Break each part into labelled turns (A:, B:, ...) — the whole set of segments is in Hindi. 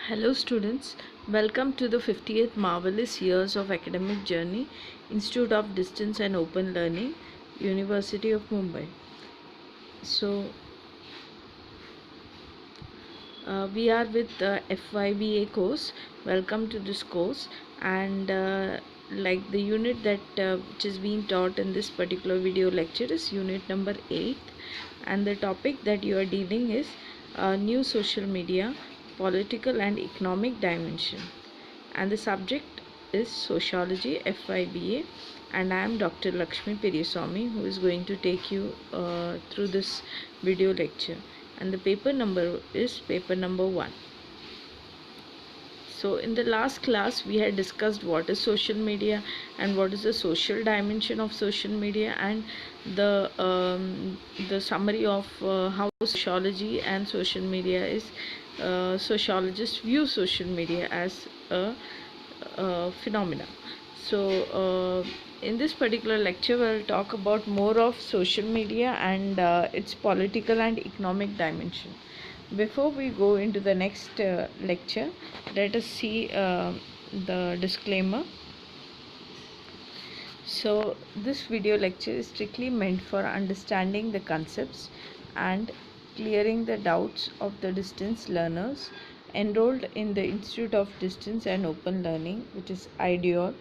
A: Hello students, welcome to the 50th Marvelous Years of Academic Journey, Institute of Distance and Open Learning, University of Mumbai. So, we are with the FYBA course. Welcome to this course, and like the unit that which is being taught in this particular video lecture is unit number 8, and the topic that you are dealing is new social media, political and economic dimension, and the subject is sociology FYBA, and I am Dr. Lakshmi Periyaswamy, who is going to take you through this video lecture, and the paper number is paper number 1. So in the last class we had discussed what is social media and what is the social dimension of social media, and the summary of how sociology and social media is sociologists view social media as a phenomena. So in this particular lecture we'll talk about more of social media and its political and economic dimension. Before we go into the next lecture, let us see the disclaimer. So this video lecture is strictly meant for understanding the concepts and clearing the doubts of the distance learners enrolled in the Institute of Distance and Open Learning, which is IDEOL,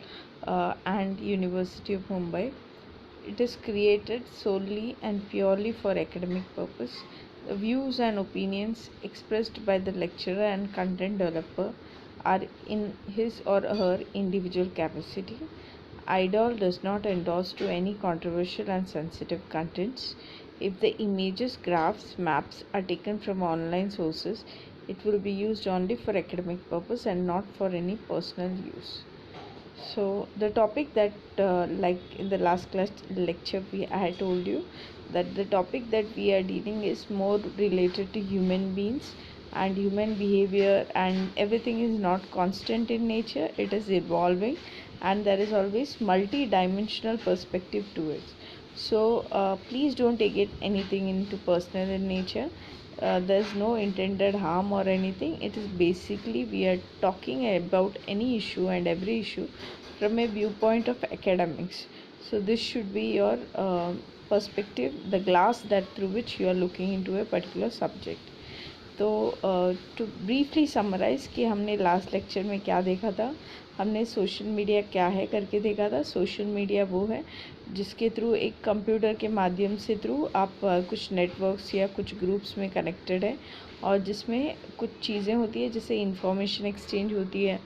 A: and University of Mumbai. It is created solely and purely for academic purpose. The views and opinions expressed by the lecturer and content developer are in his or her individual capacity. IDOL does not endorse to any controversial and sensitive contents. If the images, graphs, maps are taken from online sources, it will be used only for academic purpose and not for any personal use. So the topic that like in the last class lecture I had told you that the topic that we are dealing is more related to human beings and human behavior, and everything is not constant in nature, it is evolving, and there is always multi-dimensional perspective to it. So please don't take it anything into personal in nature. There's no intended harm or anything. It is basically we are talking about any issue and every issue from a viewpoint of academics. So this should be your perspective, the glass that through which you are looking into a particular subject. तो टू ब्रीफली समराइज़ कि हमने लास्ट लेक्चर में क्या देखा था. हमने सोशल मीडिया क्या है करके देखा था. सोशल मीडिया वो है जिसके थ्रू एक कंप्यूटर के माध्यम से थ्रू आप कुछ नेटवर्क्स या कुछ ग्रुप्स में कनेक्टेड है, और जिसमें कुछ चीज़ें होती है जिससे इंफॉर्मेशन एक्सचेंज होती है,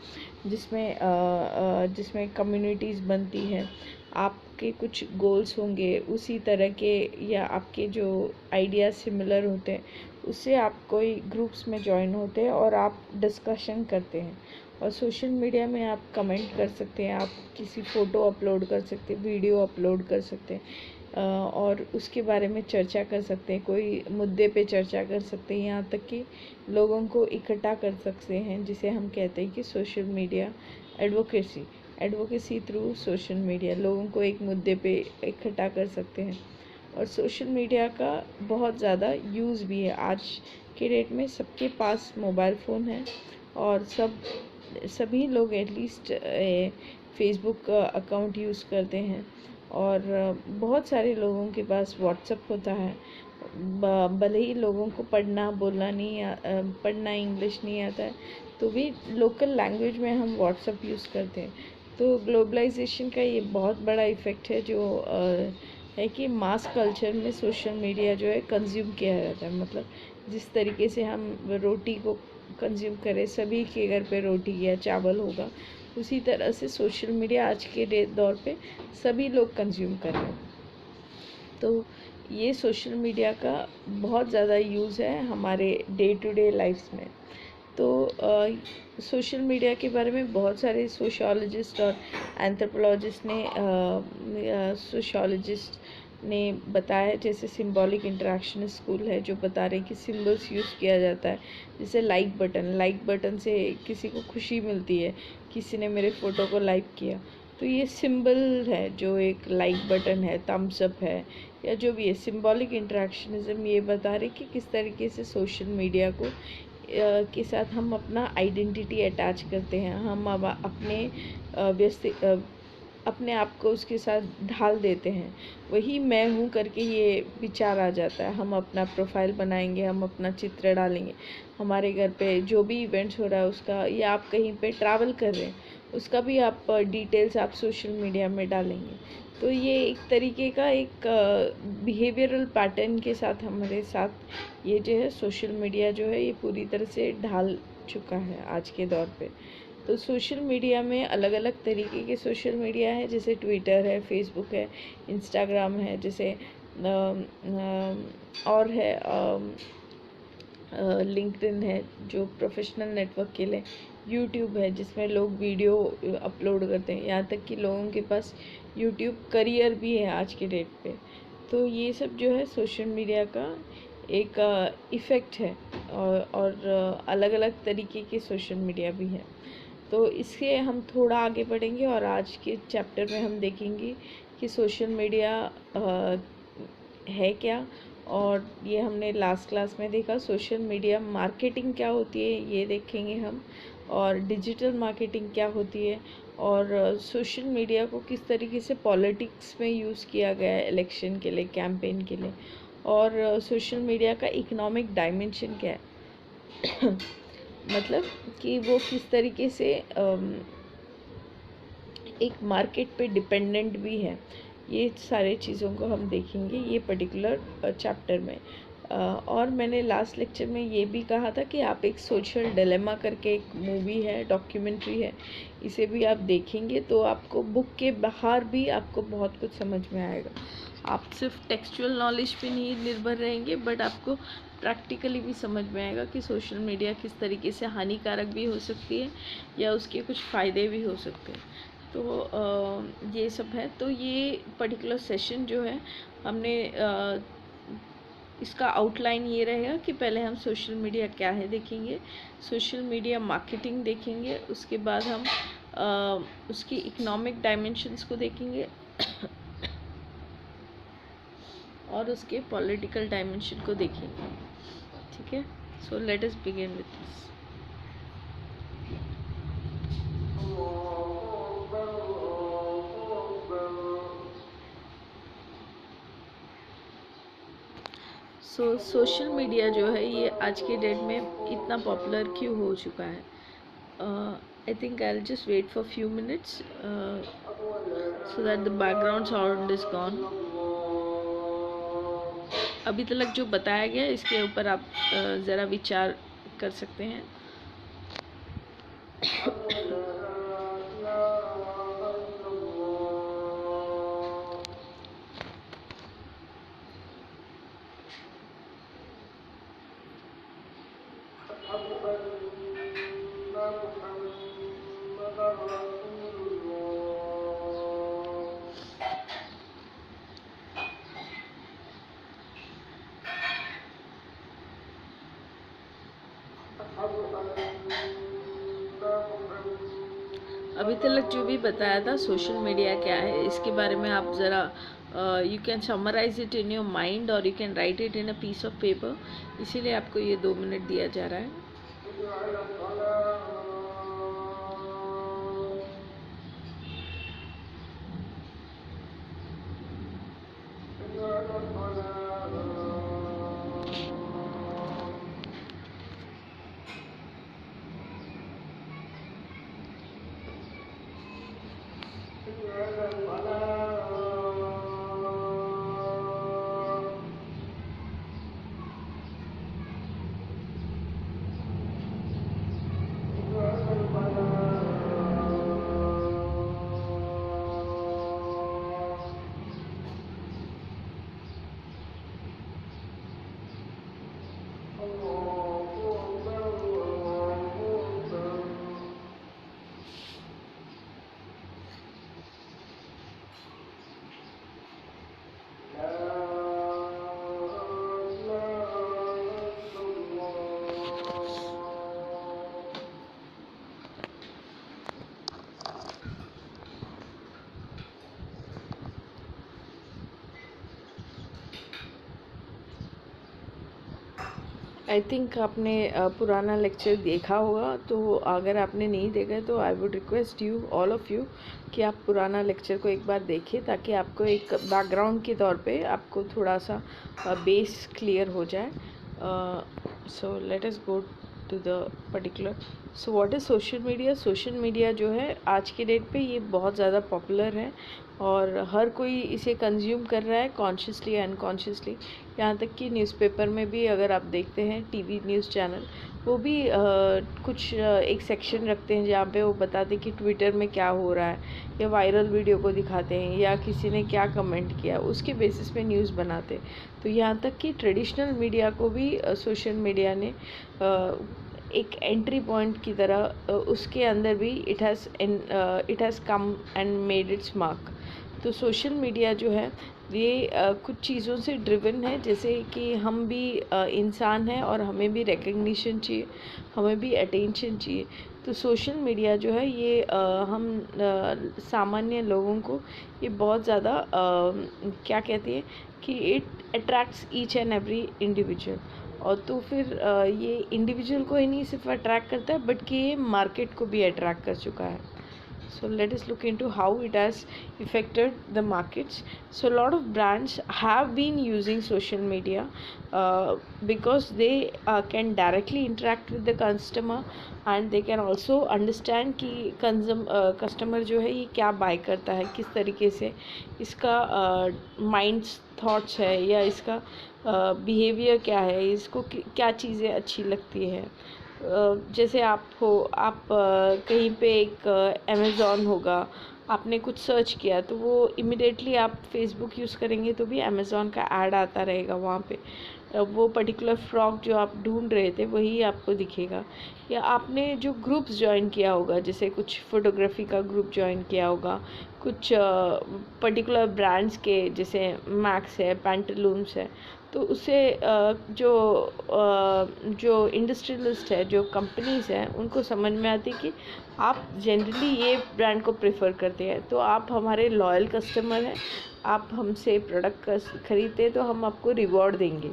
A: जिसमें कम्युनिटीज़ बनती है. आपके कुछ गोल्स होंगे उसी तरह के, या आपके जो आइडिया सिमिलर होते हैं, उससे आप कोई ग्रुप्स में ज्वाइन होते हैं और आप डिस्कशन करते हैं. और सोशल मीडिया में आप कमेंट कर सकते हैं, आप किसी फ़ोटो अपलोड कर सकते हैं, वीडियो अपलोड कर सकते हैं, और उसके बारे में चर्चा कर सकते हैं, कोई मुद्दे पे चर्चा कर सकते हैं, यहाँ तक कि लोगों को इकट्ठा कर सकते हैं, जिसे हम कहते हैं कि social media advocacy through social media लोगों को एक मुद्दे पे इकट्ठा कर सकते हैं. और सोशल मीडिया का बहुत ज़्यादा यूज़ भी है. आज के डेट में सबके पास मोबाइल फ़ोन है, और सभी लोग एटलीस्ट फेसबुक का अकाउंट यूज़ करते हैं, और बहुत सारे लोगों के पास व्हाट्सएप होता है. भले ही लोगों को पढ़ना इंग्लिश नहीं आता है, तो भी लोकल लैंग्वेज में हम व्हाट्सएप यूज़ करते हैं. तो ग्लोबलाइजेशन का ये बहुत बड़ा इफ़ेक्ट है, जो है कि मास कल्चर में सोशल मीडिया जो है कंज्यूम किया जाता है. मतलब जिस तरीके से हम रोटी को कंज्यूम करें, सभी के घर पे रोटी या चावल होगा, उसी तरह से सोशल मीडिया आज के दौर पे सभी लोग कंज्यूम कर रहे हैं. तो ये सोशल मीडिया का बहुत ज़्यादा यूज़ है हमारे डे टू डे लाइफ्स में. तो सोशल मीडिया के बारे में बहुत सारे सोशियोलॉजिस्ट और एंथ्रोपोलॉजिस्ट ने बताया. जैसे सिंबॉलिक इंटरेक्शन स्कूल है जो बता रहे कि सिंबल्स यूज़ किया जाता है. जैसे लाइक बटन से किसी को खुशी मिलती है, किसी ने मेरे फ़ोटो को लाइक किया, तो ये सिंबल है, जो एक लाइक बटन है, थम्स अप है, या जो भी है. सिंबॉलिक इंटरेक्शनिज्म ये बता रहे कि किस तरीके से सोशल मीडिया को के साथ हम अपना आइडेंटिटी अटैच करते हैं, हम अब अपने अपने आप को उसके साथ ढाल देते हैं, वही मैं हूँ करके ये विचार आ जाता है। हम अपना प्रोफाइल बनाएंगे, हम अपना चित्र डालेंगे, हमारे घर पे जो भी इवेंट्स हो रहा है उसका, या आप कहीं पे ट्रैवल कर रहे हैं उसका भी आप डिटेल्स आप सोशल मीडिया में डालेंगे। तो ये एक तरीके का एक बिहेवियरल पैटर्न के साथ हमारे साथ ये जो है सोशल मीडिया जो है ये पूरी तरह से ढाल चुका है आज के दौर पे। तो सोशल मीडिया में अलग अलग तरीके के सोशल मीडिया है, जैसे ट्विटर है, फेसबुक है, इंस्टाग्राम है, जैसे और है लिंक्डइन है जो प्रोफेशनल नेटवर्क के लिए, यूट्यूब है जिसमें लोग वीडियो अपलोड करते हैं, यहाँ तक कि लोगों के पास यूट्यूब करियर भी है आज के डेट पे। तो ये सब जो है सोशल मीडिया का एक इफ़ेक्ट है, और अलग अलग तरीके के सोशल मीडिया भी हैं। तो इससे हम थोड़ा आगे बढ़ेंगे और आज के चैप्टर में हम देखेंगे कि सोशल मीडिया है क्या, और ये हमने लास्ट क्लास में देखा सोशल मीडिया मार्केटिंग क्या होती है ये देखेंगे हम, और डिजिटल मार्केटिंग क्या होती है, और सोशल मीडिया को किस तरीके से पॉलिटिक्स में यूज़ किया गया है इलेक्शन के लिए, कैंपेन के लिए, और सोशल मीडिया का इकोनॉमिक डायमेंशन क्या है मतलब कि वो किस तरीके से एक मार्केट पे डिपेंडेंट भी है। ये सारे चीज़ों को हम देखेंगे ये पर्टिकुलर चैप्टर में। और मैंने लास्ट लेक्चर में ये भी कहा था कि आप एक सोशल डिलेमा करके एक मूवी है, डॉक्यूमेंट्री है, इसे भी आप देखेंगे तो आपको बुक के बाहर भी आपको बहुत कुछ समझ में आएगा। आप सिर्फ टेक्सचुअल नॉलेज पे नहीं निर्भर रहेंगे, बट आपको प्रैक्टिकली भी समझ में आएगा कि सोशल मीडिया किस तरीके से हानिकारक भी हो सकती है या उसके कुछ फ़ायदे भी हो सकते हैं। तो ये सब है। तो ये पर्टिकुलर सेशन जो है हमने इसका आउटलाइन ये रहेगा कि पहले हम सोशल मीडिया क्या है देखेंगे, सोशल मीडिया मार्केटिंग देखेंगे, उसके बाद हम उसकी इकोनॉमिक डायमेंशंस को देखेंगे और उसके पॉलिटिकल डायमेंशन को देखेंगे। ठीक है, सो let us begin with this. So social media जो है ये आज के डेट में इतना पॉपुलर क्यों हो चुका है? I think I will just wait for few minutes so that the background sound is gone. अभी तक जो बताया गया इसके ऊपर आप ज़रा विचार कर सकते हैं। अभी तक जो भी बताया था सोशल मीडिया क्या है इसके बारे में आप ज़रा you can summarise it in your mind और you can write it in a piece of paper, इसीलिए आपको ये 2 मिनट दिया जा रहा है। आई थिंक आपने पुराना लेक्चर देखा होगा, तो अगर आपने नहीं देखा तो I would request you all of you कि आप पुराना लेक्चर को एक बार देखें, ताकि आपको एक बैकग्राउंड के तौर पे आपको थोड़ा सा बेस क्लियर हो जाए. So let us go to the particular. So what is social media. Social media जो है आज के डेट पे ये बहुत ज़्यादा पॉपुलर है और हर कोई इसे कंज्यूम कर रहा है, कॉन्शियसली अनकॉन्शियसली. यहाँ तक कि न्यूज़पेपर में भी अगर आप देखते हैं, टीवी न्यूज़ चैनल, वो भी कुछ एक सेक्शन रखते हैं जहाँ पे वो बताते हैं कि ट्विटर में क्या हो रहा है, या वायरल वीडियो को दिखाते हैं, या किसी ने क्या कमेंट किया, उसके बेसिस पे न्यूज़ बनाते हैं. तो यहाँ तक कि ट्रेडिशनल मीडिया को भी सोशल मीडिया ने एक एंट्री पॉइंट की तरह उसके अंदर भी it has come and made it's mark. तो सोशल मीडिया जो है ये कुछ चीज़ों से ड्रिवन है, जैसे कि हम भी इंसान हैं और हमें भी रिकग्निशन चाहिए, हमें भी अटेंशन चाहिए. तो सोशल मीडिया जो है ये हम सामान्य लोगों को ये बहुत ज़्यादा क्या कहती है कि it attracts each and every individual. और तो फिर ये इंडिविजुअल को ही नहीं सिर्फ अट्रैक्ट करता है, बट कि ये मार्केट को भी अट्रैक्ट कर चुका है. So let us look into how it has affected the markets. So a lot of brands have been using social media because they can directly interact with the customer, and they can also understand कि customer जो है ये क्या buy करता है, किस तरीके से इसका minds thoughts है, या इसका behavior क्या है, इसको क्या चीज़ें अच्छी लगती है. जैसे आप कहीं पे एक अमेज़ॉन होगा, आपने कुछ सर्च किया तो वो इमिडिएटली आप फेसबुक यूज़ करेंगे तो भी अमेज़ॉन का ऐड आता रहेगा वहाँ पे. वो पर्टिकुलर फ्रॉक जो आप ढूंढ रहे थे वही आपको दिखेगा. या आपने जो ग्रुप्स ज्वाइन किया होगा, जैसे कुछ फोटोग्राफी का ग्रुप ज्वाइन किया होगा, कुछ पर्टिकुलर ब्रांड्स के, जैसे मैक्स है, पैंटालून्स है, तो उससे जो इंडस्ट्रियलिस्ट है, जो कंपनीज़ हैं, उनको समझ में आती कि आप जनरली ये ब्रांड को प्रेफर करते हैं, तो आप हमारे लॉयल कस्टमर हैं, आप हमसे प्रोडक्ट खरीदते हैं तो हम आपको रिवॉर्ड देंगे.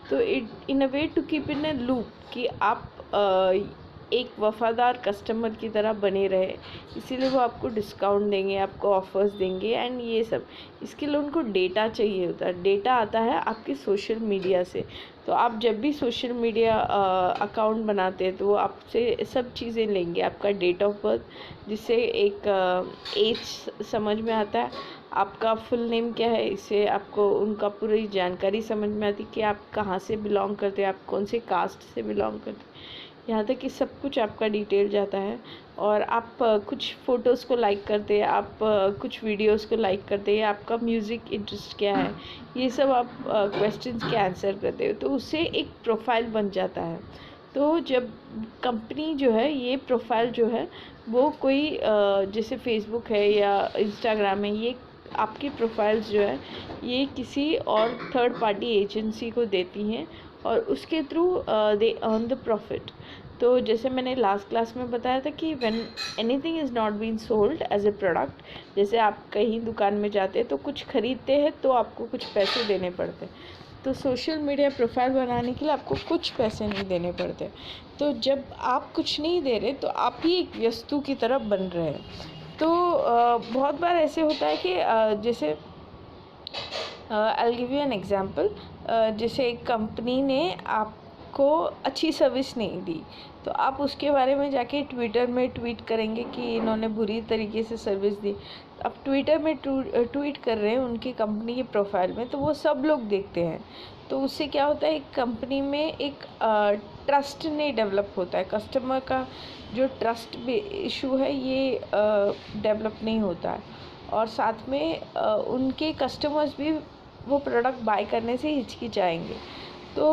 A: तो it in a way to keep in a loop कि आप एक वफ़ादार कस्टमर की तरह बने रहे, इसीलिए वो आपको डिस्काउंट देंगे, आपको ऑफ़र्स देंगे. एंड ये सब इसके लिए उनको डेटा चाहिए होता है. डेटा आता है आपके सोशल मीडिया से. तो आप जब भी सोशल मीडिया अकाउंट बनाते हैं तो वो आपसे सब चीज़ें लेंगे, आपका डेट ऑफ बर्थ, जिससे एक एज समझ में आता है, आपका फुल नेम क्या है, इससे आपको उनका पूरी जानकारी समझ में आती कि आप कहाँ से बिलोंग करते हैं, आप कौन से कास्ट से बिलोंग करते हैं. यहाँ तक कि सब कुछ आपका डिटेल जाता है. और आप कुछ फ़ोटोज़ को लाइक करते हैं, आप कुछ वीडियोस को लाइक करते हैं, आपका म्यूज़िक इंटरेस्ट क्या है, ये सब आप क्वेश्चंस के आंसर करते हो, तो उससे एक प्रोफाइल बन जाता है. तो जब कंपनी जो है ये प्रोफाइल जो है वो कोई जैसे फेसबुक है या इंस्टाग्राम है, ये आपकी प्रोफाइल्स जो है ये किसी और थर्ड पार्टी एजेंसी को देती हैं और उसके through they earn the profit. तो जैसे मैंने लास्ट क्लास में बताया था कि when anything is not been sold as a product, जैसे आप कहीं दुकान में जाते हैं तो कुछ ख़रीदते हैं तो आपको कुछ पैसे देने पड़ते हैं. तो सोशल मीडिया प्रोफाइल बनाने के लिए आपको कुछ पैसे नहीं देने पड़ते. तो जब आप कुछ नहीं दे रहे तो आप ही एक वस्तु की तरह बन रहे हैं. तो बहुत बार ऐसे होता है कि जैसे I will give you an example. जैसे एक कंपनी ने आपको अच्छी सर्विस नहीं दी, तो आप उसके बारे में जाके ट्विटर में ट्वीट करेंगे कि इन्होंने बुरी तरीके से सर्विस दी. आप ट्विटर में ट्वीट कर रहे हैं उनकी कंपनी के प्रोफाइल में, तो वो सब लोग देखते हैं. तो उससे क्या होता है, एक कंपनी में एक ट्रस्ट नहीं डेवलप होता है. कस्टमर का जो ट्रस्ट इशू है ये डेवलप नहीं होता है. और साथ में उनके कस्टमर्स भी वो प्रोडक्ट बाय करने से हिचकिचाएंगे. तो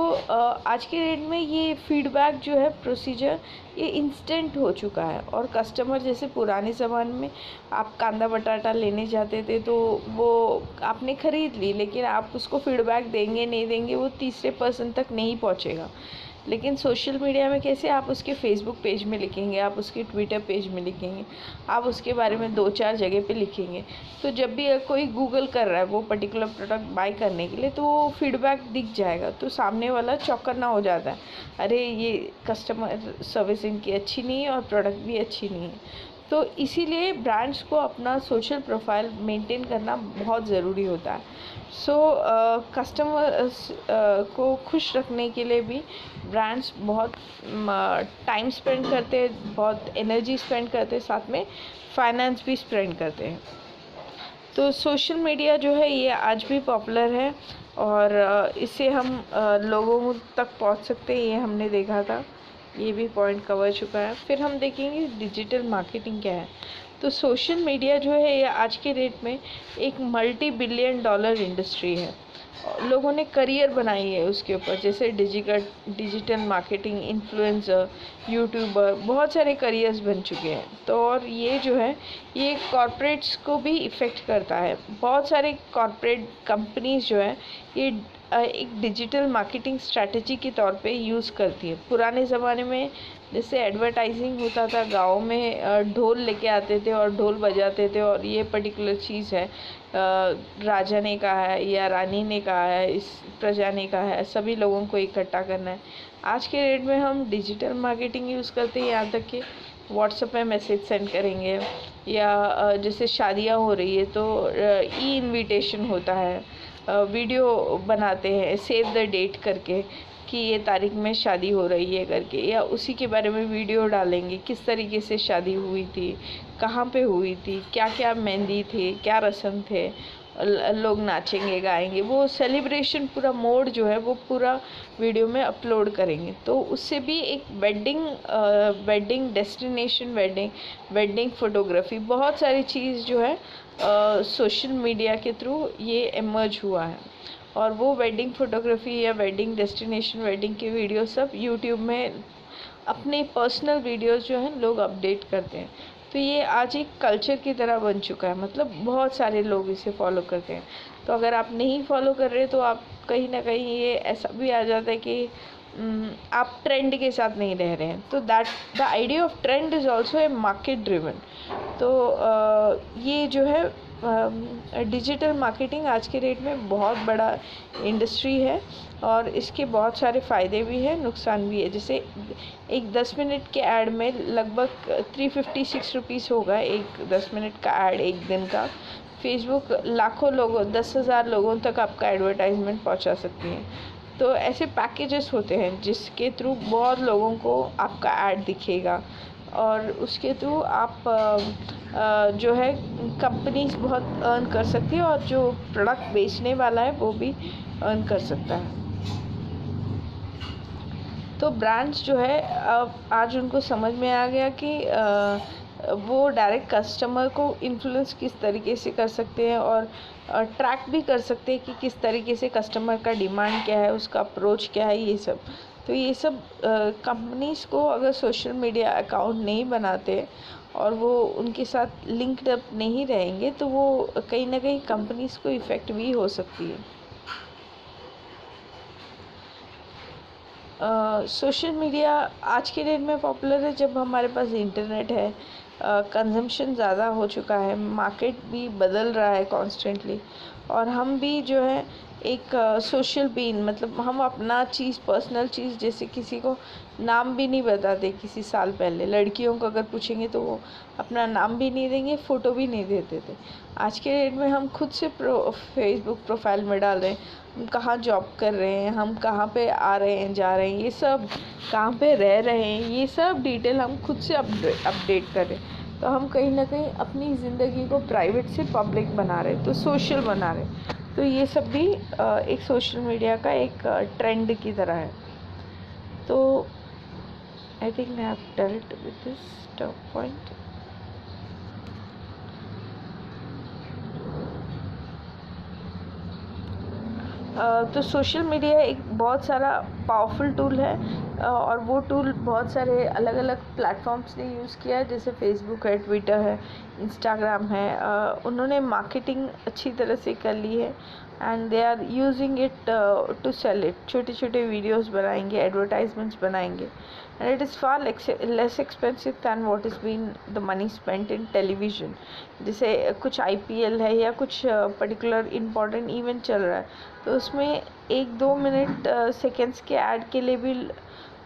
A: आज के डेट में ये फीडबैक जो है प्रोसीजर ये इंस्टेंट हो चुका है. और कस्टमर जैसे पुराने ज़माने में आप कांदा बटाटा लेने जाते थे तो वो आपने ख़रीद ली, लेकिन आप उसको फीडबैक देंगे नहीं देंगे वो तीसरे पर्सन तक नहीं पहुंचेगा. लेकिन सोशल मीडिया में कैसे, आप उसके फेसबुक पेज में लिखेंगे, आप उसके ट्विटर पेज में लिखेंगे, आप उसके बारे में 2-4 जगह पे लिखेंगे, तो जब भी कोई गूगल कर रहा है वो पर्टिकुलर प्रोडक्ट बाय करने के लिए, तो वो फीडबैक दिख जाएगा, तो सामने वाला चौकन्ना हो जाता है, अरे ये कस्टमर सर्विस इनकी अच्छी नहीं है और प्रोडक्ट भी अच्छी नहीं है। तो इसीलिए ब्रांड्स को अपना सोशल प्रोफाइल मेंटेन करना बहुत ज़रूरी होता है। सो कस्टमर्स को खुश रखने के लिए भी ब्रांड्स बहुत टाइम स्पेंड करते हैं, बहुत एनर्जी स्पेंड करते हैं, साथ में फाइनेंस भी स्पेंड करते हैं। तो सोशल मीडिया जो है ये आज भी पॉपुलर है और इससे हम लोगों तक पहुंच सकते हैं, ये हमने देखा था, ये भी पॉइंट कवर चुका है। फिर हम देखेंगे डिजिटल मार्केटिंग क्या है। तो सोशल मीडिया जो है ये आज के डेट में एक $multi-billion इंडस्ट्री है। लोगों ने करियर बनाई है उसके ऊपर, जैसे डिजिटल मार्केटिंग, इन्फ्लुएंसर, यूट्यूबर, बहुत सारे करियर्स बन चुके हैं। तो और ये जो है ये कॉरपोरेट्स को भी इफ़ेक्ट करता है। बहुत सारे कॉरपोरेट कंपनीज जो है ये एक डिजिटल मार्केटिंग स्ट्रैटेजी के तौर पे यूज़ करती है। पुराने ज़माने में जैसे एडवर्टाइजिंग होता था, गाँव में ढोल लेके आते थे और ढोल बजाते थे और ये पर्टिकुलर चीज़ है, राजा ने कहा है या रानी ने कहा है, इस प्रजा ने कहा है, सभी लोगों को इकट्ठा करना है। आज के डेट में हम डिजिटल मार्केटिंग यूज़ करते हैं, यहाँ तक कि व्हाट्सएप में मैसेज सेंड करेंगे या जैसे शादियाँ हो रही है तो ई इनविटेशन होता है, वीडियो बनाते हैं सेव द डेट करके कि ये तारीख में शादी हो रही है करके, या उसी के बारे में वीडियो डालेंगे, किस तरीके से शादी हुई थी, कहाँ पे हुई थी, क्या क्या मेहंदी थे, क्या रस्म थे, लोग नाचेंगे गाएंगे, वो सेलिब्रेशन पूरा मोड जो है वो पूरा वीडियो में अपलोड करेंगे। तो उससे भी एक वेडिंग डेस्टिनेशन, वेडिंग फोटोग्राफी, बहुत सारी चीज़ जो है सोशल मीडिया के थ्रू ये इमर्ज हुआ है। और वो वेडिंग फोटोग्राफी या वेडिंग डेस्टिनेशन, वेडिंग के वीडियो सब यूट्यूब में अपने पर्सनल वीडियोस जो हैं लोग अपडेट करते हैं। तो ये आज एक कल्चर की तरह बन चुका है, मतलब बहुत सारे लोग इसे फॉलो करते हैं। तो अगर आप नहीं फॉलो कर रहे तो आप कहीं ना कहीं ये ऐसा भी आ जाता है कि आप ट्रेंड के साथ नहीं रह रहे हैं। तो that the idea of trend is also a market driven. तो ये जो है डिजिटल मार्केटिंग आज के डेट में बहुत बड़ा इंडस्ट्री है और इसके बहुत सारे फ़ायदे भी हैं, नुकसान भी है। जैसे एक 10 मिनट के ऐड में लगभग 356 रुपीज़ होगा, एक 10 मिनट का ऐड एक दिन का। फेसबुक लाखों लोगों, 10,000 लोगों तक आपका एडवर्टाइजमेंट पहुंचा सकती है। तो ऐसे पैकेजेस होते हैं जिसके थ्रू बहुत लोगों को आपका ऐड दिखेगा और उसके थ्रू आप जो है कंपनीज बहुत अर्न कर सकती है और जो प्रोडक्ट बेचने वाला है वो भी अर्न कर सकता है। तो ब्रांड्स जो है अब आज उनको समझ में आ गया कि वो डायरेक्ट कस्टमर को इन्फ्लुएंस किस तरीके से कर सकते हैं और ट्रैक भी कर सकते हैं कि किस तरीके से कस्टमर का डिमांड क्या है, उसका अप्रोच क्या है, ये सब। तो ये सब कंपनीज़ को अगर सोशल मीडिया अकाउंट नहीं बनाते और वो उनके साथ लिंक्ड अप नहीं रहेंगे तो वो कहीं ना कहीं कंपनीज़ को इफ़ेक्ट भी हो सकती है। सोशल मीडिया आज के डेट में पॉपुलर है जब हमारे पास इंटरनेट है, कंजम्पशन ज़्यादा हो चुका है, मार्केट भी बदल रहा है कॉन्स्टेंटली और हम भी जो है एक सोशल बीइंग, मतलब हम अपना चीज़, पर्सनल चीज़, जैसे किसी को नाम भी नहीं बताते। किसी साल पहले लड़कियों को अगर पूछेंगे तो वो अपना नाम भी नहीं देंगे, फ़ोटो भी नहीं देते थे। आज के डेट में हम खुद से फेसबुक प्रोफाइल में डाल रहे हैं हम कहाँ जॉब कर रहे हैं, हम कहाँ पे आ रहे हैं, जा रहे हैं, ये सब, कहाँ पे रह रहे हैं, ये सब डिटेल हम खुद से अपडेट कर रहे हैं। तो हम कहीं ना कहीं अपनी ज़िंदगी को प्राइवेट से पब्लिक बना रहे हैं, तो सोशल बना रहे हैं। तो ये सब भी एक सोशल मीडिया का एक ट्रेंड की तरह है। तो आई think I have dealt with this point. तो सोशल मीडिया एक बहुत सारा पावरफुल टूल है और वो टूल बहुत सारे अलग अलग प्लेटफॉर्म्स ने यूज़ किया है, जैसे फेसबुक है, ट्विटर है, इंस्टाग्राम है। उन्होंने मार्केटिंग अच्छी तरह से कर ली है and they are using it to sell it. छोटे छोटे वीडियोज़ बनाएंगे, एडवर्टाइजमेंट्स बनाएंगे, and it is far less expensive than what is been the money spent in television. जैसे कुछ IPL है या कुछ पर्टिकुलर इम्पॉर्टेंट इवेंट चल रहा है, तो उसमें 1-2 मिनट सेकेंड्स के ऐड के लिए भी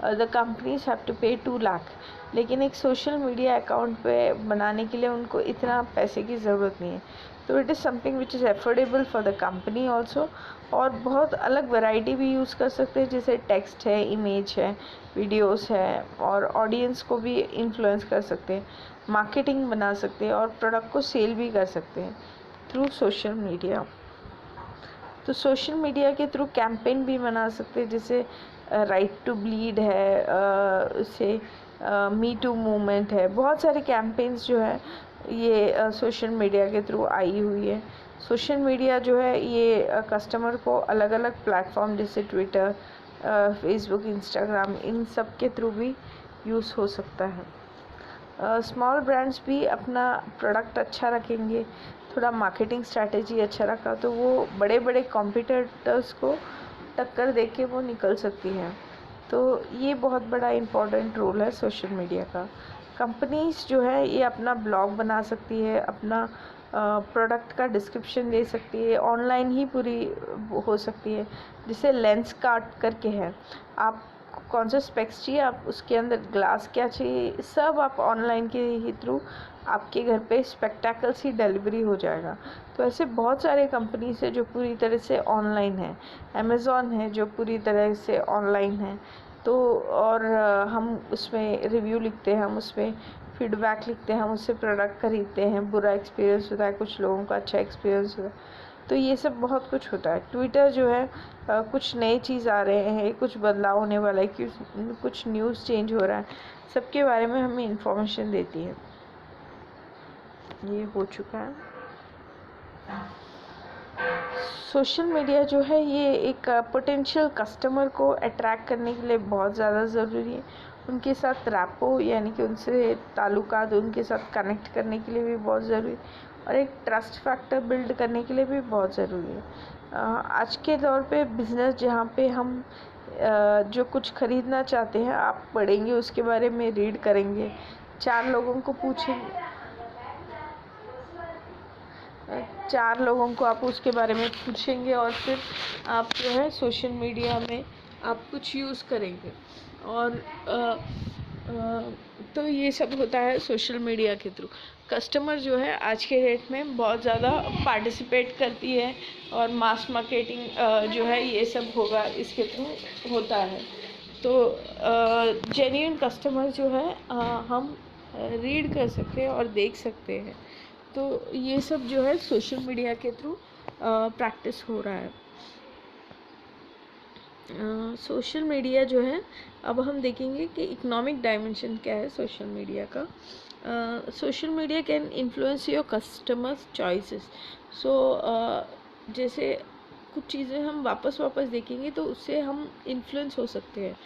A: द कंपनीज हैव टू पे 2 लाख. लेकिन एक सोशल मीडिया अकाउंट पे बनाने के लिए उनको इतना पैसे की ज़रूरत नहीं है. तो it is something which is affordable for the company also. और बहुत अलग वैरायटी भी यूज़ कर सकते हैं, जैसे टेक्स्ट है, इमेज है, वीडियोस है, और ऑडियंस को भी इन्फ्लुएंस कर सकते हैं, मार्केटिंग बना सकते हैं, और प्रोडक्ट को सेल भी कर सकते हैं थ्रू सोशल मीडिया. तो सोशल मीडिया के थ्रू कैंपेन भी बना सकते हैं, जैसे राइट टू ब्लीड है, उससे मी टू मूवमेंट है. बहुत सारे कैंपेन्स जो है ये सोशल मीडिया के थ्रू आई हुई है. सोशल मीडिया जो है ये कस्टमर को अलग अलग प्लेटफॉर्म जैसे ट्विटर, फेसबुक, इंस्टाग्राम, इन सब के थ्रू भी यूज़ हो सकता है. स्मॉल ब्रांड्स भी अपना प्रोडक्ट अच्छा रखेंगे, थोड़ा मार्केटिंग स्ट्रैटेजी अच्छा रखा, तो वो बड़े बड़े कॉम्पिटिटर्स को टक्कर दे के वो निकल सकती हैं. तो ये बहुत बड़ा इम्पोर्टेंट रोल है सोशल मीडिया का. कंपनीज जो है ये अपना ब्लॉग बना सकती है, अपना प्रोडक्ट का डिस्क्रिप्शन दे सकती है, ऑनलाइन ही पूरी हो सकती है. जैसे लेंस कार्ट करके है, आप कौन सा स्पेक्स चाहिए, आप उसके अंदर ग्लास क्या चाहिए, सब आप ऑनलाइन के ही थ्रू आपके घर पे स्पेक्टेकल सी डिलीवरी हो जाएगा. तो ऐसे बहुत सारे कंपनीज है जो पूरी तरह से ऑनलाइन है. अमेज़ॉन है जो पूरी तरह से ऑनलाइन है. तो और हम उसमें रिव्यू लिखते हैं, हम उसमें फीडबैक लिखते हैं, हम उससे प्रोडक्ट खरीदते हैं, बुरा एक्सपीरियंस होता है, कुछ लोगों का अच्छा एक्सपीरियंस होता है. तो ये सब बहुत कुछ होता है. ट्विटर जो है कुछ नए चीज़ आ रहे हैं, कुछ बदलाव होने वाला है, कुछ न्यूज़ चेंज हो रहा है, सबके बारे में हमें इंफॉर्मेशन देती है. ये हो चुका है. सोशल मीडिया जो है ये एक पोटेंशियल कस्टमर को अट्रैक्ट करने के लिए बहुत ज़्यादा ज़रूरी है. उनके साथ रैपो यानी कि उनसे ताल्लुकात, उनके साथ कनेक्ट करने के लिए भी बहुत ज़रूरी है, और एक ट्रस्ट फैक्टर बिल्ड करने के लिए भी बहुत ज़रूरी है. आज के दौर पे बिज़नेस जहाँ पे हम जो कुछ ख़रीदना चाहते हैं, आप पढ़ेंगे उसके बारे में, रीड करेंगे, 4 लोगों को पूछेंगे, 4 लोगों को आप उसके बारे में पूछेंगे, और फिर आप जो है सोशल मीडिया में आप कुछ यूज़ करेंगे. और तो ये सब होता है सोशल मीडिया के थ्रू. कस्टमर जो है आज के डेट में बहुत ज़्यादा पार्टिसिपेट करती है, और मास मार्केटिंग जो है ये सब होगा इसके थ्रू होता है. तो जेन्युइन कस्टमर जो है हम रीड कर सकते हैं और देख सकते हैं. तो ये सब जो है सोशल मीडिया के थ्रू प्रैक्टिस हो रहा है. सोशल मीडिया जो है, अब हम देखेंगे कि इकोनॉमिक डायमेंशन क्या है सोशल मीडिया का. Social media can influence your customers choices. So जैसे कुछ चीज़ें हम वापस देखेंगे तो उससे हम इन्फ्लुएंस हो सकते हैं.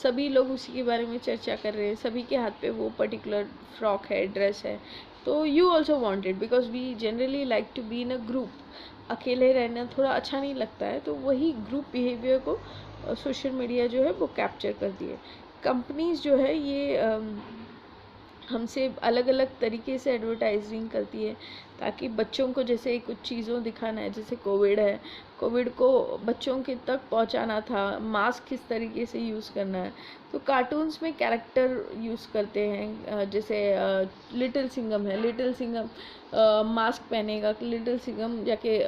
A: सभी लोग उसी के बारे में चर्चा कर रहे हैं, सभी के हाथ पे वो पर्टिकुलर फ्रॉक है, ड्रेस है, तो you also want it, because we generally like to be in a group. अकेले रहना थोड़ा अच्छा नहीं लगता है, तो वही ग्रुप बिहेवियर को सोशल मीडिया जो है वो कैप्चर कर दिए. कंपनीज जो है ये हमसे अलग अलग तरीके से एडवर्टाइजिंग करती है, ताकि बच्चों को जैसे कुछ चीज़ों दिखाना है, जैसे कोविड है, कोविड को बच्चों के तक पहुंचाना था, मास्क किस तरीके से यूज़ करना है, तो कार्टून्स में कैरेक्टर यूज़ करते हैं. जैसे लिटिल सिंघम है, लिटिल सिंघम मास्क पहनेगा, लिटिल सिंघम जाके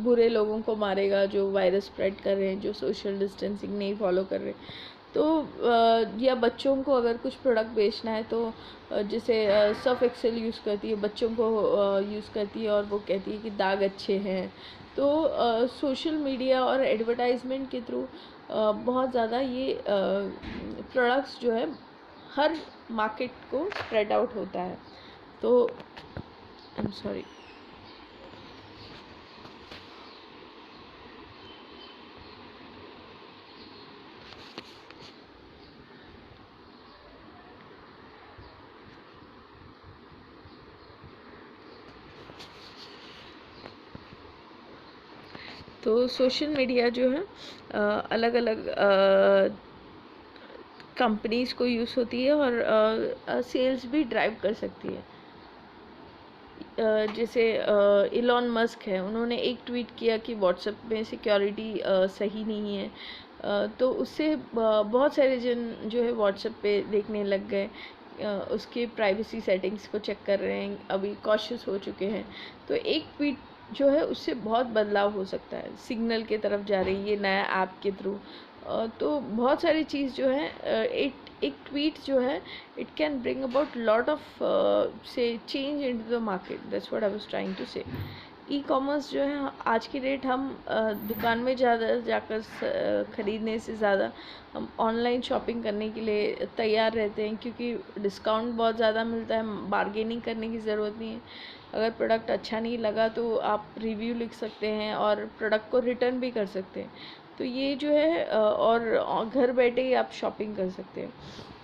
A: बुरे लोगों को मारेगा जो वायरस स्प्रेड कर रहे हैं, जो सोशल डिस्टेंसिंग नहीं फॉलो कर रहे. तो या बच्चों को अगर कुछ प्रोडक्ट बेचना है तो जैसे सर्फ एक्सेल यूज़ करती है, बच्चों को यूज़ करती है, और वो कहती है कि दाग अच्छे हैं. तो सोशल मीडिया और एडवर्टाइजमेंट के थ्रू बहुत ज़्यादा ये प्रोडक्ट्स जो है हर मार्केट को स्प्रेड आउट होता है. तो आई एम सॉरी. तो सोशल मीडिया जो है अलग अलग कंपनीज़ को यूज़ होती है और सेल्स भी ड्राइव कर सकती है। जैसे इलॉन मस्क है, उन्होंने एक ट्वीट किया कि व्हाट्सएप में सिक्योरिटी सही नहीं है, तो उससे बहुत सारे जन जो है व्हाट्सएप पे देखने लग गए, उसके प्राइवेसी सेटिंग्स को चेक कर रहे हैं, अभी कॉशियस हो चुके हैं। तो एक ट्वीट जो है उससे बहुत बदलाव हो सकता है, सिग्नल के तरफ जा रही है नया ऐप के थ्रू। तो बहुत सारी चीज़ जो है एक ट्वीट जो है it can bring about lot of say change into the market. That's what I was trying to say. E commerce जो है आज की डेट हम दुकान में ज़्यादा जाकर ख़रीदने से ज़्यादा हम ऑनलाइन शॉपिंग करने के लिए तैयार रहते हैं, क्योंकि डिस्काउंट बहुत ज़्यादा मिलता है, बार्गेनिंग करने की ज़रूरत नहीं है। अगर प्रोडक्ट अच्छा नहीं लगा तो आप रिव्यू लिख सकते हैं और प्रोडक्ट को रिटर्न भी कर सकते हैं। तो ये जो है और घर बैठे ही आप शॉपिंग कर सकते हैं,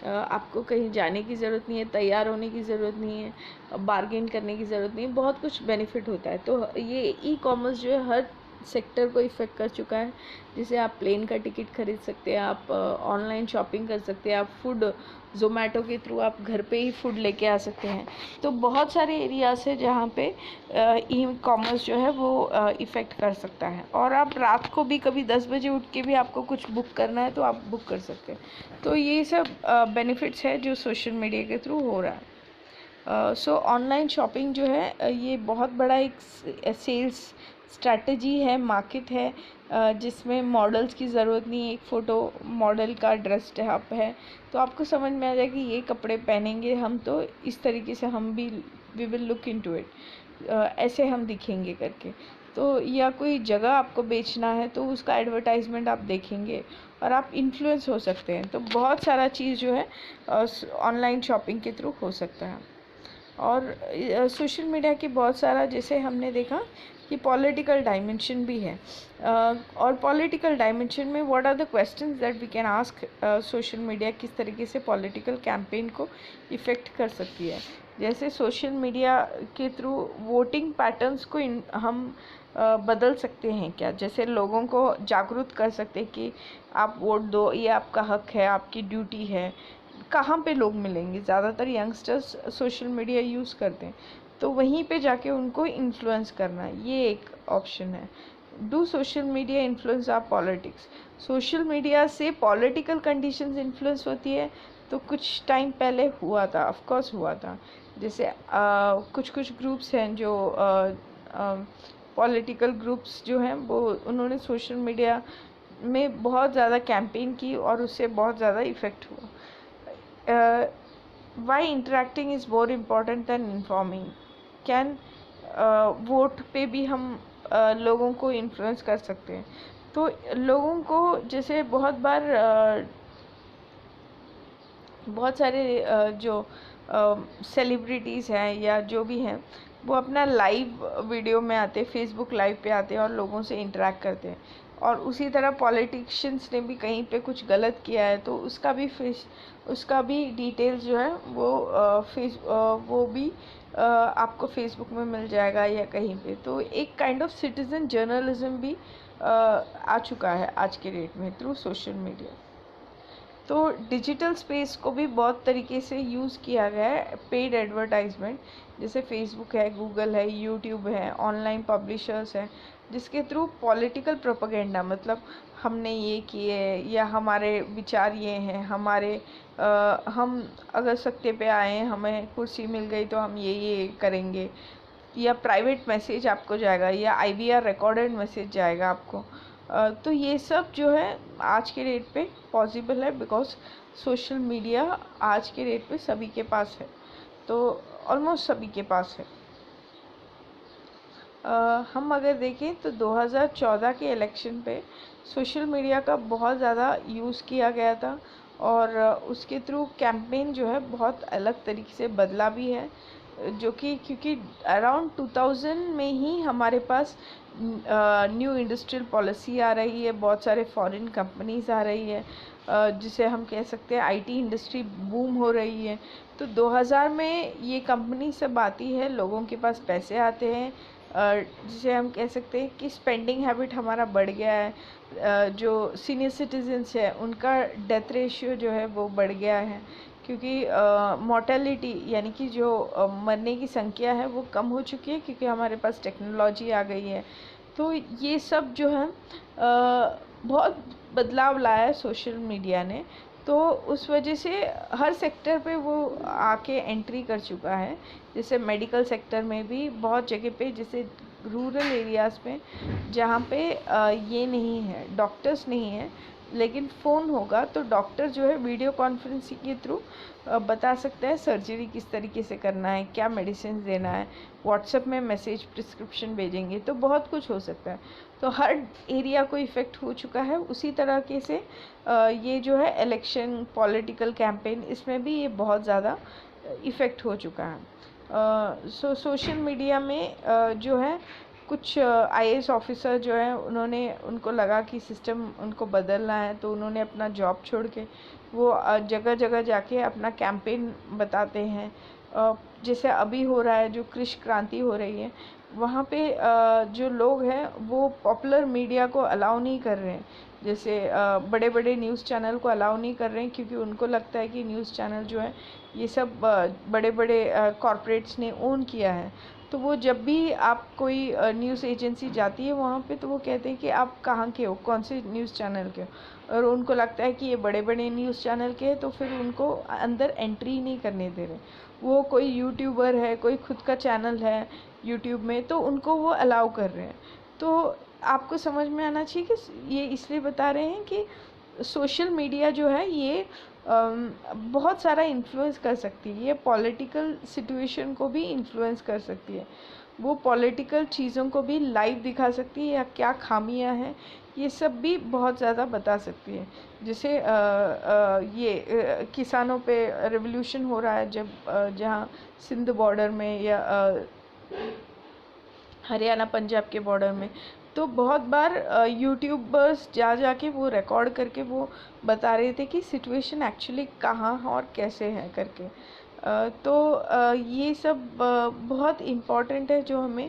A: आपको कहीं जाने की ज़रूरत नहीं है, तैयार होने की ज़रूरत नहीं है, बार्गेन करने की ज़रूरत नहीं है, बहुत कुछ बेनिफिट होता है। तो ये ई कॉमर्स जो है हर सेक्टर को इफ़ेक्ट कर चुका है। जैसे आप प्लेन का टिकट खरीद सकते हैं, आप ऑनलाइन शॉपिंग कर सकते हैं, आप फूड ज़ोमैटो के थ्रू आप घर पे ही फूड लेके आ सकते हैं। तो बहुत सारे एरियाज़ है जहाँ पे ई कॉमर्स जो है वो इफ़ेक्ट कर सकता है। और आप रात को भी कभी 10 बजे उठ के भी आपको कुछ बुक करना है तो आप बुक कर सकते हैं। तो ये सब बेनिफिट्स है जो सोशल मीडिया के थ्रू हो रहा है। सो ऑनलाइन शॉपिंग जो है ये बहुत बड़ा एक सेल्स स्ट्रैटेजी है, मार्केट है, जिसमें मॉडल्स की ज़रूरत नहीं है। एक फ़ोटो मॉडल का ड्रेस्ड अप है तो आपको समझ में आ जाए कि ये कपड़े पहनेंगे हम तो इस तरीके से हम भी we will look into it, ऐसे हम दिखेंगे करके। तो या कोई जगह आपको बेचना है तो उसका एडवर्टाइजमेंट आप देखेंगे और आप इन्फ्लुएंस हो सकते हैं। तो बहुत सारा चीज़ जो है ऑनलाइन शॉपिंग के थ्रू हो सकता है। और सोशल मीडिया की बहुत सारा, जैसे हमने देखा कि पॉलिटिकल डायमेंशन भी है, और पॉलिटिकल डायमेंशन में what are the questions that we can ask social media किस तरीके से पॉलिटिकल कैंपेन को इफ़ेक्ट कर सकती है। जैसे सोशल मीडिया के थ्रू वोटिंग पैटर्न्स को हम बदल सकते हैं क्या, जैसे लोगों को जागरूक कर सकते हैं कि आप वोट दो, ये आपका हक है, आपकी ड्यूटी है। कहाँ पे लोग मिलेंगे, ज़्यादातर यंगस्टर्स सोशल मीडिया यूज़ करते हैं, तो वहीं पे जाके उनको इन्फ्लुएंस करना, ये एक ऑप्शन है। Do social media influence our politics, social media से पॉलिटिकल कंडीशंस इन्फ्लुएंस होती है। तो कुछ टाइम पहले हुआ था, ऑफ कोर्स हुआ था, जैसे कुछ ग्रुप्स हैं जो पॉलिटिकल ग्रुप्स जो हैं वो उन्होंने सोशल मीडिया में बहुत ज़्यादा कैंपेन की और उससे बहुत ज़्यादा इफ़ेक्ट हुआ। Why interacting is more important than informing, can vote पे भी हम लोगों को इन्फ्लुएंस कर सकते हैं। तो लोगों को जैसे बहुत बार बहुत सारे जो सेलिब्रिटीज़ हैं या जो भी हैं वो अपना लाइव वीडियो में आते हैं, फेसबुक लाइव पे आते हैं और लोगों से इंटरेक्ट करते हैं। और उसी तरह पॉलिटिशियंस ने भी कहीं पे कुछ गलत किया है तो उसका भी डिटेल्स जो है वो वो भी आपको फेसबुक में मिल जाएगा या कहीं पे। तो एक काइंड ऑफ सिटीज़न जर्नलिज्म भी आ चुका है आज के डेट में थ्रू सोशल मीडिया। तो डिजिटल स्पेस को भी बहुत तरीके से यूज़ किया गया है, पेड एडवर्टाइजमेंट, जैसे फेसबुक है, गूगल है, यूट्यूब है, ऑनलाइन पब्लिशर्स हैं, जिसके थ्रू पॉलिटिकल प्रोपेगेंडा, मतलब हमने ये किए या हमारे विचार ये हैं, हम अगर सत्ते पे आए, हमें कुर्सी मिल गई तो हम ये करेंगे, या प्राइवेट मैसेज आपको जाएगा या IVR रिकॉर्डेड मैसेज जाएगा आपको। तो ये सब जो है आज के डेट पे पॉसिबल है बिकॉज सोशल मीडिया आज के डेट पे सभी के पास है, तो ऑलमोस्ट सभी के पास है। हम अगर देखें तो 2014 के इलेक्शन पे सोशल मीडिया का बहुत ज़्यादा यूज़ किया गया था और उसके थ्रू कैंपेन जो है बहुत अलग तरीके से बदला भी है, जो कि क्योंकि अराउंड 2000 में ही हमारे पास न्यू इंडस्ट्रियल पॉलिसी आ रही है, बहुत सारे फॉरेन कंपनीज आ रही है, जिसे हम कह सकते हैं IT इंडस्ट्री बूम हो रही है। तो 2000 में ये कंपनी सब आती है, लोगों के पास पैसे आते हैं, जिसे हम कह सकते हैं कि स्पेंडिंग हैबिट हमारा बढ़ गया है। जो सीनियर सिटीजन्स है उनका डेथ रेशियो जो है वो बढ़ गया है, क्योंकि मोर्टेलिटी यानी कि जो मरने की संख्या है वो कम हो चुकी है, क्योंकि हमारे पास टेक्नोलॉजी आ गई है। तो ये सब जो है बहुत बदलाव लाया है सोशल मीडिया ने। तो उस वजह से हर सेक्टर पे वो आके एंट्री कर चुका है। जैसे मेडिकल सेक्टर में भी बहुत जगह पे, जैसे रूरल एरियाज़ में जहाँ पे ये नहीं है, डॉक्टर्स नहीं है, लेकिन फ़ोन होगा तो डॉक्टर जो है वीडियो कॉन्फ्रेंसिंग के थ्रू बता सकता है सर्जरी किस तरीके से करना है, क्या मेडिसिन देना है। व्हाट्सएप में मैसेज प्रिस्क्रिप्शन भेजेंगे तो बहुत कुछ हो सकता है। तो हर एरिया को इफ़ेक्ट हो चुका है। उसी तरीके से ये जो है इलेक्शन पॉलिटिकल कैंपेन, इसमें भी ये बहुत ज़्यादा इफ़ेक्ट हो चुका है। सोशल मीडिया में जो है कुछ आईएएस ऑफिसर जो है उनको लगा कि सिस्टम उनको बदलना है, तो उन्होंने अपना जॉब छोड़ के वो जगह जगह जाके अपना कैंपेन बताते हैं। जैसे अभी हो रहा है, जो कृषि क्रांति हो रही है, वहाँ पे जो लोग हैं वो पॉपुलर मीडिया को अलाउ नहीं कर रहे हैं। जैसे बड़े बड़े न्यूज़ चैनल को अलाउ नहीं कर रहे हैं, क्योंकि उनको लगता है कि न्यूज़ चैनल जो है ये सब बड़े बड़े कॉरपोरेट्स ने ओन किया है। तो वो जब भी आप कोई न्यूज़ एजेंसी जाती है वहाँ पे, तो वो कहते हैं कि आप कहाँ के हो, कौन से न्यूज़ चैनल के हो, और उनको लगता है कि ये बड़े बड़े न्यूज़ चैनल के हैं, तो फिर उनको अंदर एंट्री नहीं करने दे रहे। वो कोई यूट्यूबर है, कोई खुद का चैनल है यूट्यूब में, तो उनको वो अलाउ कर रहे हैं। तो आपको समझ में आना चाहिए कि ये इसलिए बता रहे हैं कि सोशल मीडिया जो है ये बहुत सारा इन्फ्लुएंस कर सकती है। ये पॉलिटिकल सिचुएशन को भी इन्फ्लुएंस कर सकती है। वो पॉलिटिकल चीज़ों को भी लाइव दिखा सकती है, या क्या खामियां हैं ये सब भी बहुत ज़्यादा बता सकती है। जैसे किसानों पे रेवोल्यूशन हो रहा है, जब जहाँ सिंध बॉर्डर में या हरियाणा पंजाब के बॉर्डर में, तो बहुत बार यूट्यूबर्स जाके वो रिकॉर्ड करके वो बता रहे थे कि सिचुएशन एक्चुअली कहाँ और कैसे है करके। ये सब बहुत इम्पॉर्टेंट है, जो हमें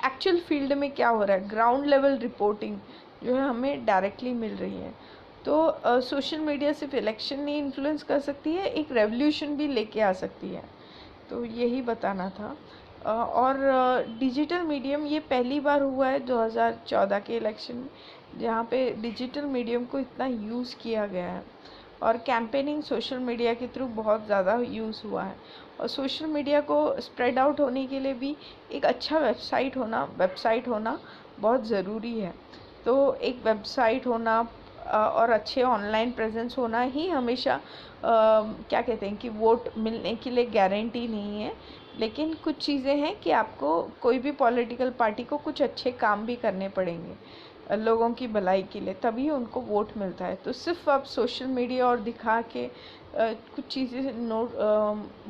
A: एक्चुअल फील्ड में क्या हो रहा है, ग्राउंड लेवल रिपोर्टिंग जो है हमें डायरेक्टली मिल रही है। तो सोशल मीडिया सिर्फ इलेक्शन नहीं इन्फ्लुएंस कर सकती है, एक रेवोल्यूशन भी लेके आ सकती है। तो यही बताना था। और डिजिटल मीडियम ये पहली बार हुआ है 2014 के इलेक्शन में, जहाँ पे डिजिटल मीडियम को इतना यूज़ किया गया है। और कैंपेनिंग सोशल मीडिया के थ्रू बहुत ज़्यादा यूज़ हुआ है। और सोशल मीडिया को स्प्रेड आउट होने के लिए भी एक अच्छा वेबसाइट होना बहुत ज़रूरी है। तो एक वेबसाइट होना और अच्छे ऑनलाइन प्रेजेंस होना ही हमेशा क्या कहते हैं कि वोट मिलने के लिए गारंटी नहीं है। लेकिन कुछ चीज़ें हैं कि आपको कोई भी पॉलिटिकल पार्टी को कुछ अच्छे काम भी करने पड़ेंगे लोगों की भलाई के लिए, तभी उनको वोट मिलता है। तो सिर्फ आप सोशल मीडिया और दिखा के कुछ चीज़ें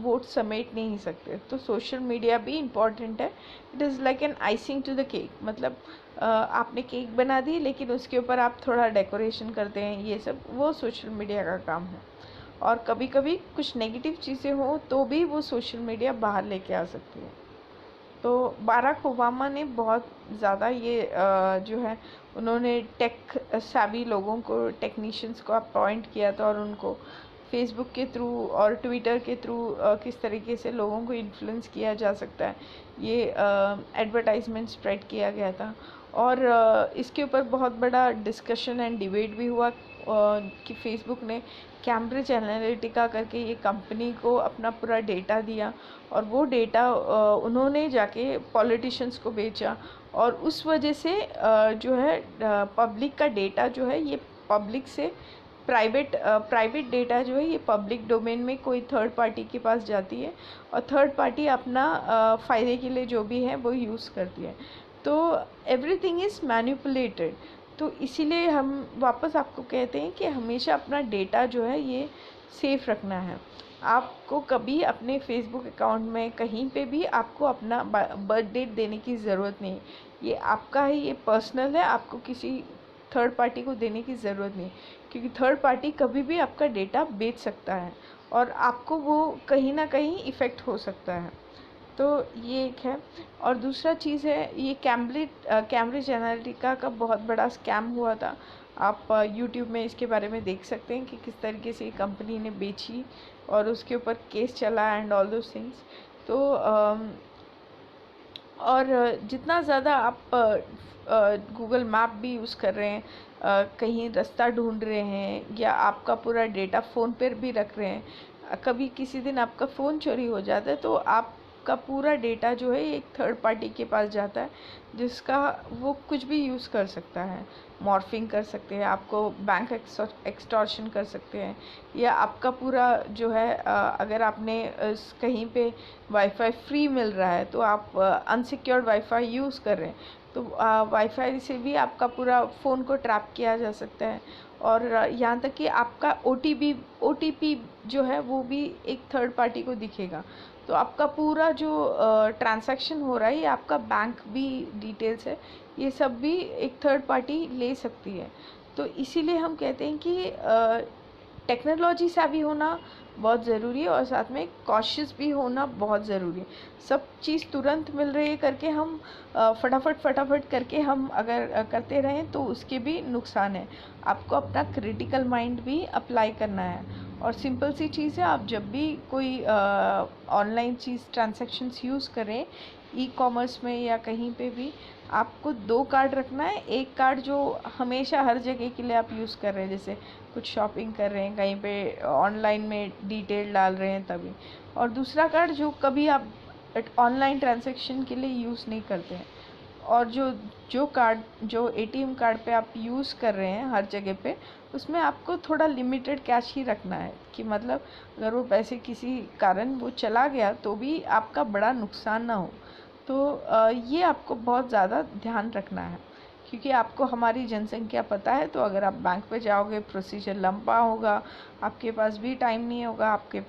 A: वोट समेट नहीं सकते। तो सोशल मीडिया भी इम्पॉर्टेंट है। It is like an icing to the cake, मतलब आपने केक बना दी लेकिन उसके ऊपर आप थोड़ा डेकोरेशन करते हैं, ये सब वो सोशल मीडिया का काम है। और कभी कभी कुछ नेगेटिव चीज़ें हो तो भी वो सोशल मीडिया बाहर लेके आ सकती है। तो बाराक ओबामा ने बहुत ज़्यादा ये जो है उन्होंने टेक सैवी लोगों को, टेक्नीशियंस को अपॉइंट किया था, और उनको फेसबुक के थ्रू और ट्विटर के थ्रू किस तरीके से लोगों को इन्फ्लुएंस किया जा सकता है, ये एडवर्टाइजमेंट स्प्रेड किया गया था। और इसके ऊपर बहुत बड़ा डिस्कशन एंड डिबेट भी हुआ कि फेसबुक ने कैम्ब्रिज एनालिटिका करके ये कंपनी को अपना पूरा डेटा दिया, और वो डेटा उन्होंने जाके पॉलिटिशियंस को बेचा, और उस वजह से जो है पब्लिक का डेटा जो है ये पब्लिक से प्राइवेट डेटा जो है ये पब्लिक डोमेन में कोई थर्ड पार्टी के पास जाती है, और थर्ड पार्टी अपना फ़ायदे के लिए जो भी है वो यूज़ करती है। तो एवरीथिंग इज़ मैनिपुलेटेड। तो इसीलिए हम वापस आपको कहते हैं कि हमेशा अपना डेटा जो है ये सेफ़ रखना है। आपको कभी अपने फेसबुक अकाउंट में कहीं पे भी आपको अपना बर्थ डेट देने की ज़रूरत नहीं। ये आपका है, ये पर्सनल है, आपको किसी थर्ड पार्टी को देने की ज़रूरत नहीं, क्योंकि थर्ड पार्टी कभी भी आपका डेटा बेच सकता है और आपको वो कहीं ना कहीं इफ़ेक्ट हो सकता है। तो ये एक है। और दूसरा चीज़ है, ये कैम्ब्रिज एनालिटिका का बहुत बड़ा स्कैम हुआ था। आप यूट्यूब में इसके बारे में देख सकते हैं कि किस तरीके से कंपनी ने बेची और उसके ऊपर केस चला एंड ऑल दोस थिंग्स। तो और जितना ज़्यादा आप गूगल मैप भी यूज़ कर रहे हैं, कहीं रास्ता ढूंढ रहे हैं, या आपका पूरा डेटा फ़ोन पर भी रख रहे हैं, कभी किसी दिन आपका फ़ोन चोरी हो जाता है तो आपका पूरा डेटा जो है एक थर्ड पार्टी के पास जाता है, जिसका वो कुछ भी यूज़ कर सकता है। मॉर्फिंग कर सकते हैं, आपको बैंक एक्सटॉर्शन कर सकते हैं, या आपका पूरा जो है अगर आपने कहीं पे वाईफाई फ्री मिल रहा है तो आप अनसिक्योर्ड वाईफाई यूज़ कर रहे हैं तो वाईफाई से भी आपका पूरा फ़ोन को ट्रैप किया जा सकता है। और यहाँ तक कि आपका ओटीपी जो है वो भी एक थर्ड पार्टी को दिखेगा। तो आपका पूरा जो ट्रांजैक्शन हो रहा है, ये आपका बैंक भी डिटेल्स है, ये सब भी एक थर्ड पार्टी ले सकती है। तो इसीलिए हम कहते हैं कि टेक्नोलॉजी savvy होना बहुत ज़रूरी है और साथ में कॉशियस भी होना बहुत ज़रूरी है। सब चीज़ तुरंत मिल रही है करके हम फटाफट करके हम अगर करते रहें तो उसके भी नुकसान है। आपको अपना क्रिटिकल माइंड भी अप्लाई करना है। और सिंपल सी चीज़ है, आप जब भी कोई ऑनलाइन चीज़ ट्रांजैक्शंस यूज़ करें, ई कॉमर्स में या कहीं पे भी, आपको 2 कार्ड रखना है। एक कार्ड जो हमेशा हर जगह के लिए आप यूज़ कर रहे हैं, जैसे कुछ शॉपिंग कर रहे हैं, कहीं पे ऑनलाइन में डिटेल डाल रहे हैं तभी। और दूसरा कार्ड जो कभी आप ऑनलाइन ट्रांजैक्शन के लिए यूज़ नहीं करते हैं। और जो एटीएम कार्ड पे आप यूज़ कर रहे हैं हर जगह पे, उसमें आपको थोड़ा लिमिटेड कैश ही रखना है, कि मतलब अगर वो पैसे किसी कारण वो चला गया तो भी आपका बड़ा नुकसान ना हो। तो ये आपको बहुत ज़्यादा ध्यान रखना है, क्योंकि आपको हमारी जनसंख्या पता है। तो अगर आप बैंक पे जाओगे, प्रोसीजर लंबा होगा, आपके पास भी टाइम नहीं होगा, आपके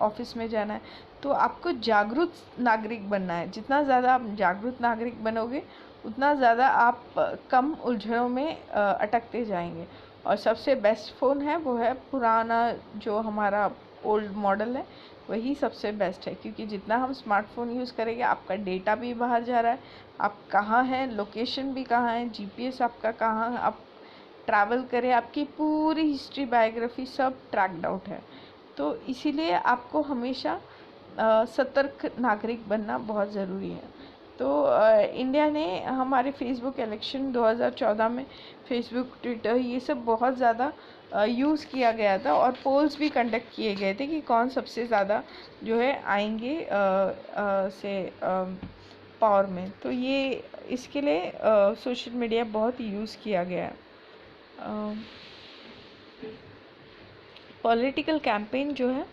A: ऑफिस में जाना है, तो आपको जागरूक नागरिक बनना है। जितना ज़्यादा आप जागरूक नागरिक बनोगे, उतना ज़्यादा आप कम उलझनों में अटकते जाएंगे। और सबसे बेस्ट फ़ोन है वो है पुराना, जो हमारा ओल्ड मॉडल है, वही सबसे बेस्ट है। क्योंकि जितना हम स्मार्टफोन यूज़ करेंगे, आपका डेटा भी बाहर जा रहा है, आप कहाँ हैं, लोकेशन भी कहाँ है, जीपीएस आपका कहाँ आप ट्रैवल करें, आपकी पूरी हिस्ट्री, बायोग्राफी सब ट्रैक्ड आउट है। तो इसीलिए आपको हमेशा सतर्क नागरिक बनना बहुत ज़रूरी है। तो इंडिया ने हमारे फेसबुक इलेक्शन 2014 में फेसबुक, ट्विटर, ये सब बहुत ज़्यादा यूज़ किया गया था, और पोल्स भी कंडक्ट किए गए थे कि कौन सबसे ज़्यादा जो है आएंगे पावर में। तो ये इसके लिए सोशल मीडिया बहुत यूज़ किया गया है। पॉलिटिकल कैंपेन जो है,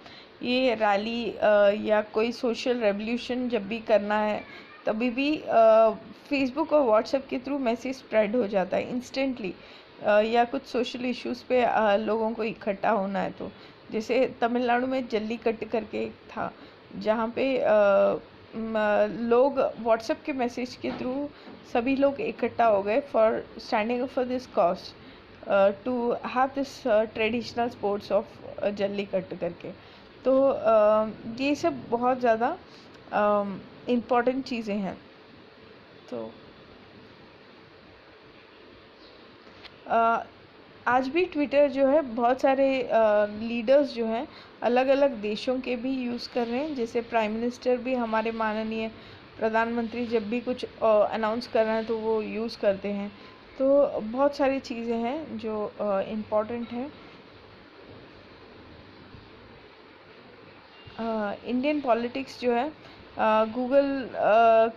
A: ये रैली या कोई सोशल रेवोल्यूशन जब भी करना है, तभी भी फेसबुक और व्हाट्सएप के थ्रू मैसेज स्प्रेड हो जाता है इंस्टेंटली। या कुछ सोशल इश्यूज़ पे लोगों को इकट्ठा होना है, तो जैसे तमिलनाडु में जल्लीकट्टू करके एक था, जहाँ पे लोग व्हाट्सएप के मैसेज के थ्रू सभी लोग इकट्ठा हो गए for standing for this cause to have this traditional sports of jallikattu करके। तो ये सब बहुत ज़्यादा इम्पॉर्टेंट चीज़ें हैं। तो आज भी ट्विटर जो है बहुत सारे लीडर्स जो हैं अलग अलग देशों के भी यूज़ कर रहे हैं। जैसे प्राइम मिनिस्टर भी, हमारे माननीय प्रधानमंत्री जब भी कुछ अनाउंस कर रहे हैं तो वो यूज़ करते हैं। तो बहुत सारी चीज़ें हैं जो इम्पॉर्टेंट हैं। इंडियन पॉलिटिक्स जो है, गूगल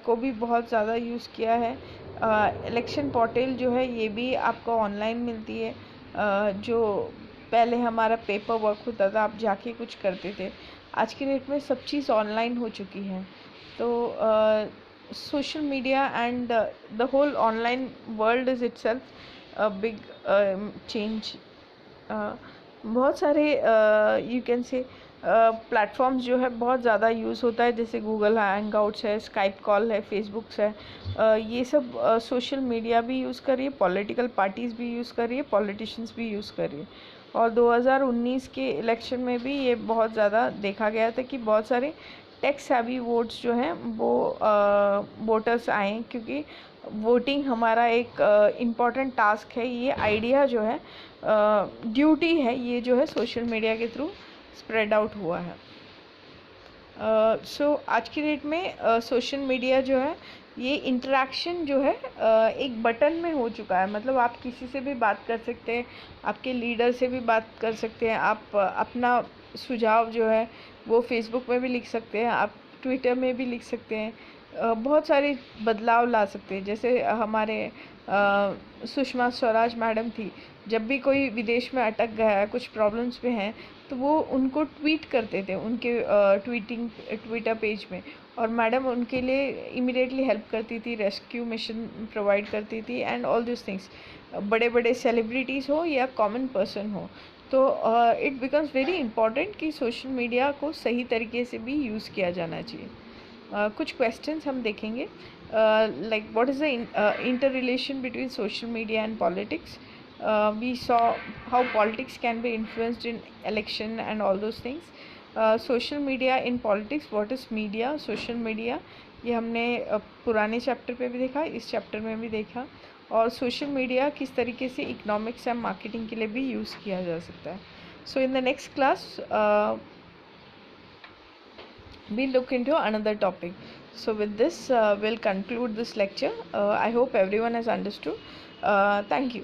A: को भी बहुत ज़्यादा यूज़ किया है। इलेक्शन पोर्टल जो है, ये भी आपको ऑनलाइन मिलती है। जो पहले हमारा पेपर वर्क होता था, आप जाके कुछ करते थे, आज की डेट में सब चीज़ ऑनलाइन हो चुकी है। तो social media and the whole online world is itself a big change. बहुत सारे यू कैन से प्लेटफॉर्म्स जो है बहुत ज़्यादा यूज़ होता है, जैसे गूगल हैंगआउट्स है, स्काइप कॉल है, फेसबुक्स है। ये सब सोशल मीडिया भी यूज़ कर रही है, पॉलिटिकल पार्टीज़ भी यूज़ कर रही है, पॉलिटिशियंस भी यूज़ कर रही है। और 2019 के इलेक्शन में भी ये बहुत ज़्यादा देखा गया था कि बहुत सारे टेक सेवी वोट्स जो हैं वो वोटर्स आएँ, क्योंकि वोटिंग हमारा एक इम्पॉर्टेंट टास्क है। ये आइडिया जो है ड्यूटी है, ये जो है सोशल मीडिया के थ्रू स्प्रेड आउट हुआ है। सो आज की डेट में सोशल मीडिया जो है ये इंटरेक्शन जो है एक बटन में हो चुका है। मतलब आप किसी से भी बात कर सकते हैं, आपके लीडर से भी बात कर सकते हैं, आप अपना सुझाव जो है वो फेसबुक में भी लिख सकते हैं, आप ट्विटर में भी लिख सकते हैं, बहुत सारे बदलाव ला सकते हैं। जैसे हमारे सुषमा स्वराज मैडम थी, जब भी कोई विदेश में अटक गया है, कुछ प्रॉब्लम्स में हैं, तो वो उनको ट्वीट करते थे उनके ट्विटर पेज में, और मैडम उनके लिए इमीडिएटली हेल्प करती थी, रेस्क्यू मिशन प्रोवाइड करती थी एंड ऑल दिस थिंग्स। बड़े बड़े सेलिब्रिटीज़ हो या कॉमन पर्सन हो, तो इट बिकम्स वेरी इंपॉर्टेंट कि सोशल मीडिया को सही तरीके से भी यूज़ किया जाना चाहिए। कुछ क्वेश्चंस हम देखेंगे, like what is the inter relation between social media and politics. We saw how politics can be influenced in election and all those things. Social media in politics, what is media, social media, ये हमने पुराने चैप्टर पे भी देखा, इस चैप्टर में भी देखा। और सोशल मीडिया किस तरीके से इकोनॉमिक्स एंड मार्केटिंग के लिए भी यूज़ किया जा सकता है। So in the next class we'll look into another topic. So with this we'll conclude this lecture. I hope everyone has understood. Thank you.